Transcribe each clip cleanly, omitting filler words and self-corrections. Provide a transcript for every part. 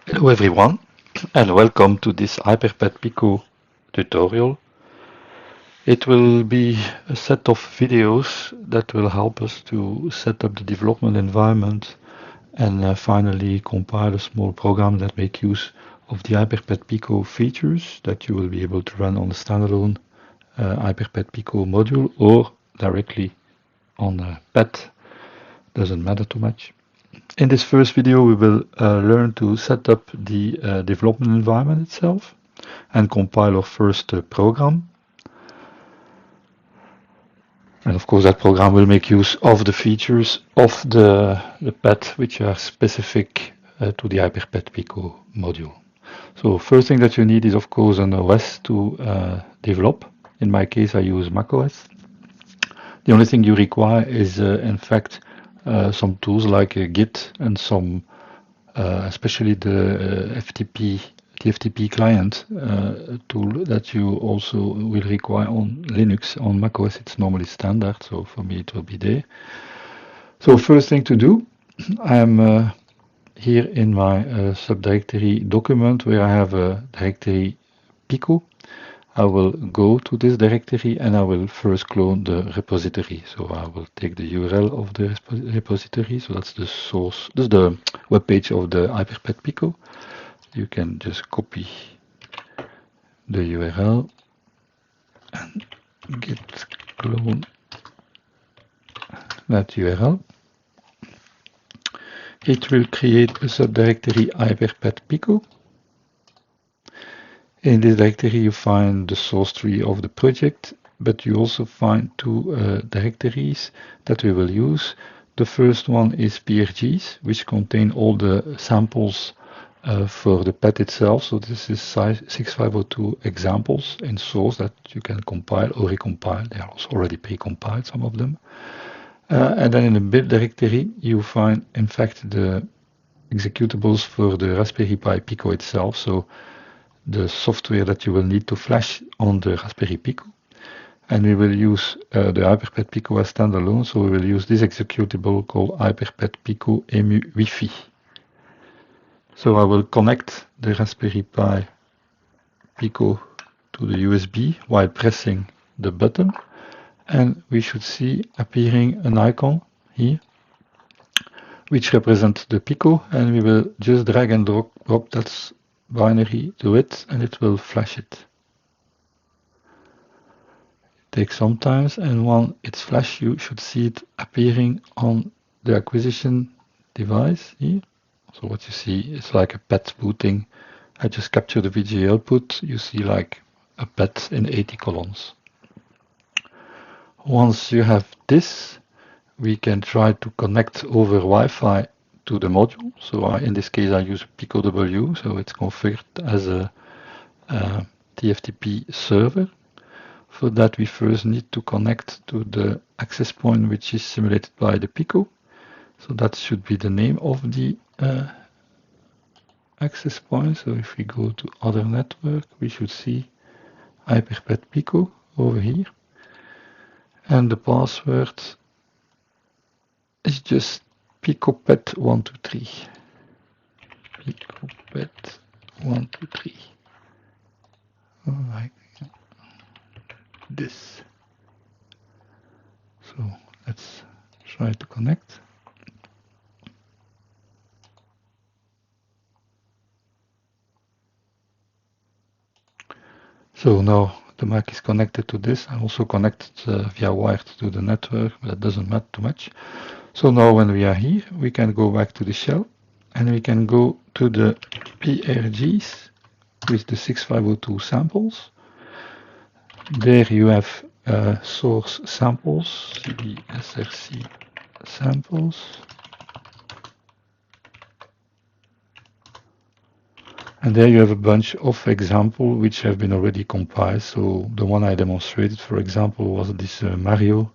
Hello everyone, and welcome to this HyperPET Pico tutorial. It will be a set of videos that will help us to set up the development environment and finally compile a small program that makes use of the HyperPET Pico features that you will be able to run on the standalone HyperPET Pico module or directly on a PET. Doesn't matter too much. In this first video, we will learn to set up the development environment itself and compile our first program. And of course, that program will make use of the features of the PET, which are specific to the HyperPET Pico module. So first thing that you need is, of course, an OS to develop. In my case, I use macOS. The only thing you require is, in fact, some tools like Git and some, especially the tftp client tool that you also will require on Linux. On macOS, it's normally standard, so for me it will be there. So first thing to do, I am here in my subdirectory document where I have a directory Pico. I will go to this directory and I will first clone the repository. So I will take the URL of the repository. So that's the source, that's the web page of the HyperPET Pico. You can just copy the URL and git clone that URL. It will create a subdirectory HyperPET Pico. In this directory you find the source tree of the project, but you also find two directories that we will use. The first one is PRGs, which contain all the samples for the PET itself. So this is 6502 examples in source that you can compile or recompile. They are also already pre-compiled, some of them. And then in the bit directory you find in fact the executables for the Raspberry Pi Pico itself. So the software that you will need to flash on the Raspberry Pico. And we will use the HyperPET Pico as standalone, so we will use this executable called HyperPET Pico EMU Wi-Fi. So I will connect the Raspberry Pi Pico to the USB while pressing the button, and we should see appearing an icon here which represents the Pico, and we will just drag and drop that binary to it and it will flash it. It takes some time, and when it's flashed you should see it appearing on the acquisition device here. So what you see is like a PET booting. I just capture the VGA output. You see like a PET in 80 columns. Once you have this, we can try to connect over Wi-Fi to the module. So in this case I use Pico W, so it's configured as a tftp server. For that we first need to connect to the access point which is simulated by the Pico. So that should be the name of the access point. So if we go to other network, we should see HyperPET Pico over here. And the password is just picopet123. Picopet123. Like this. So let's try to connect. So now the Mac is connected to this. I also connected via wire to the network, but that doesn't matter too much. So now when we are here, we can go back to the shell and we can go to the PRGs with the 6502 samples. There you have source samples, cdsrc samples. And there you have a bunch of examples which have been already compiled. So the one I demonstrated, for example, was this Mario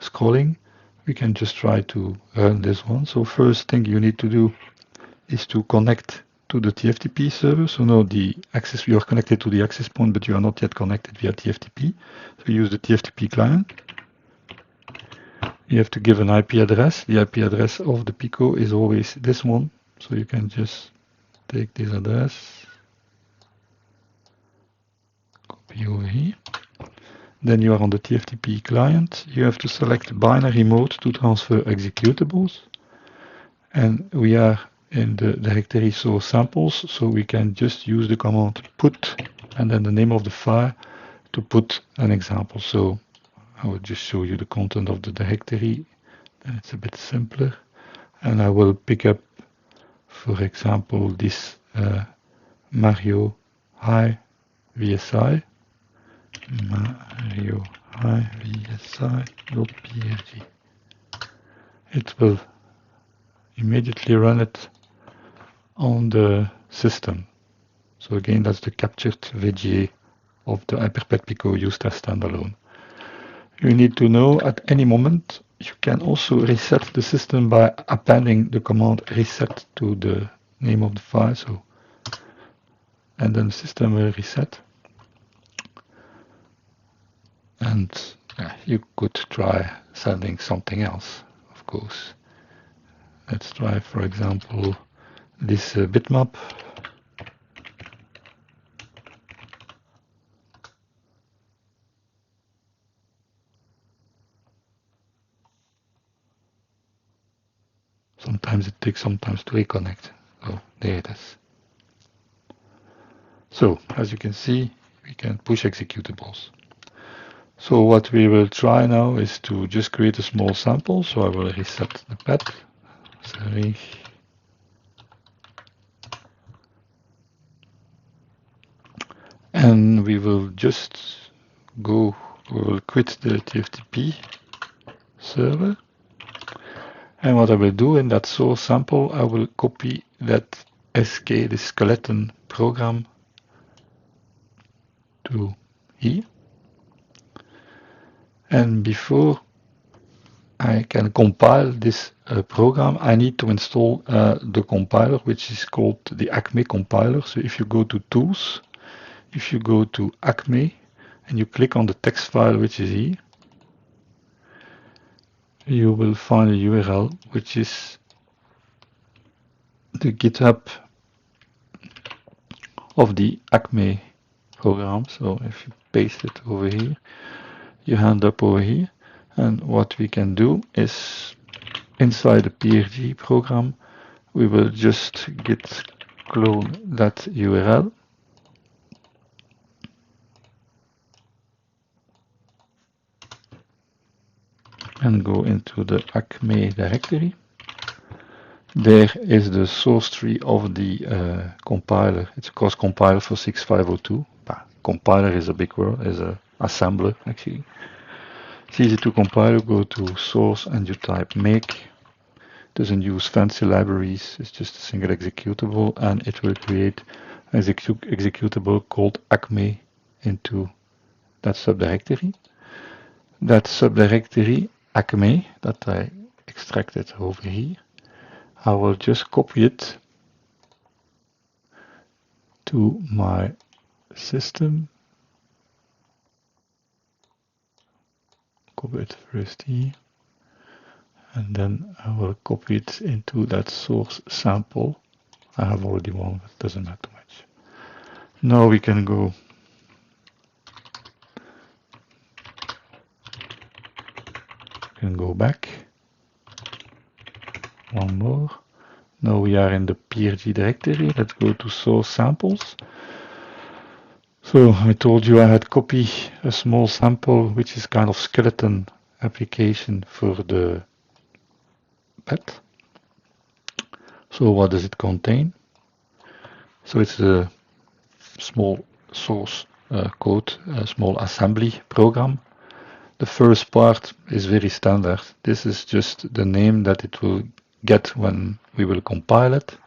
scrolling. We can just try to run this one. So first thing you need to do is to connect to the TFTP server. So now the access, you are connected to the access point, but you are not yet connected via TFTP. So use the TFTP client. You have to give an IP address. The IP address of the Pico is always this one. So you can just take this address, copy over here. Then you are on the tftp client. You have to select binary mode to transfer executables. And we are in the directory source samples, so we can just use the command put and then the name of the file to put an example. So I will just show you the content of the directory, then it's a bit simpler. And I will pick up, for example, this Mario High VSI, Mario High VSI.prg. It will immediately run it on the system. So again, that's the captured VGA of the HyperPET Pico used as standalone. You need to know at any moment you can also reset the system by appending the command reset to the name of the file. So, and then the system will reset. And you could try sending something else, of course. Let's try, for example, this bitmap. Sometimes it takes some time to reconnect. Oh, there it is. So, as you can see, we can push executables. So what we will try now is to just create a small sample. So I will reset the pet. Sorry. And we will just we will quit the tftp server. And what I will do in that source sample, I will copy that SK, the skeleton program, to here. And before I can compile this program, I need to install the compiler, which is called the ACME compiler. So if you go to Tools, if you go to ACME, and you click on the text file, which is here, you will find a URL, which is the GitHub of the ACME program. So if you paste it over here, you hand up over here. And what we can do is, inside the PRG program, we will just git clone that URL. And go into the ACME directory. There is the source tree of the compiler. It's a cross compiler for 6502. Compiler is a big word, is an assembler actually. It's easy to compile. Go to source and you type make. Doesn't use fancy libraries, it's just a single executable, and it will create an executable called ACME into that subdirectory. That subdirectory ACME that I extracted over here, I will just copy it to my system. Copy it first here, and then I will copy it into that source sample. I have already one, but it doesn't matter much. Now we can go back. One more. Now we are in the PRG directory. Let's go to source samples. So I told you I had copied a small sample, which is kind of skeleton application for the pet. So what does it contain? So it's a small source code, a small assembly program. The first part is very standard. This is just the name that it will get when we will compile it.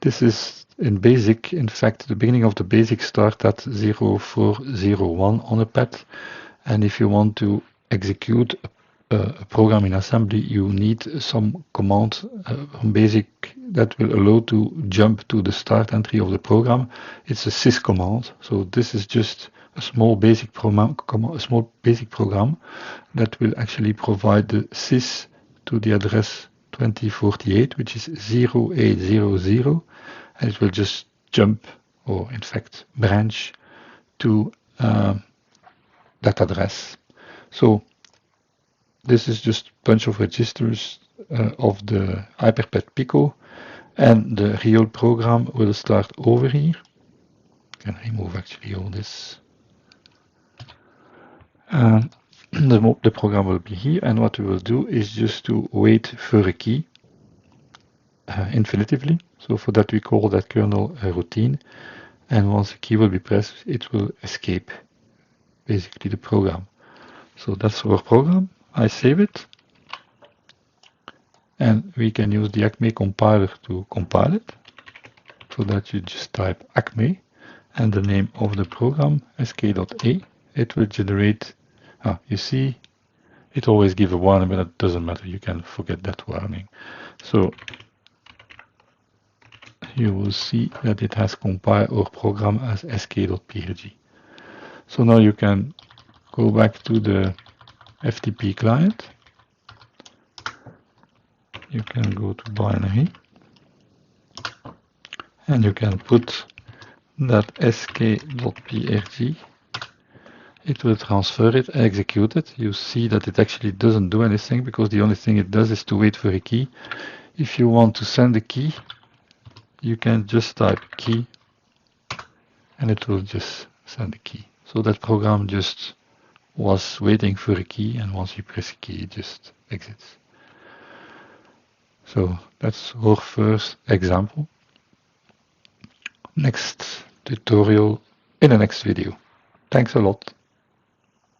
This is in basic, in fact, the beginning of the basic start at 0401 on a pet. And if you want to execute a program in assembly, you need some command from basic that will allow to jump to the start entry of the program. It's a sys command. So this is just a small basic program, that will actually provide the sys to the address 2048, which is 0800, and it will just jump, or in fact branch, to that address. So this is just a bunch of registers of the HyperPET Pico, and the real program will start over here. I can remove actually all this. The program will be here, and what we will do is just to wait for a key infinitively. So for that we call that kernel a routine, and once a key will be pressed, it will escape basically the program. So that's our program. I save it, and we can use the ACME compiler to compile it. So that you just type ACME and the name of the program, sk.a. It will generate, you see, it always gives a warning, but it doesn't matter, you can forget that warning. So you will see that it has compiled our program as sk.prg. So now you can go back to the FTP client. You can go to binary, and you can put that sk.prg. It will transfer it, execute it. You see that it actually doesn't do anything, because the only thing it does is to wait for a key. If you want to send a key, you can just type key, and it will just send a key. So that program just was waiting for a key, and once you press a key, it just exits. So that's our first example. Next tutorial in the next video. Thanks a lot.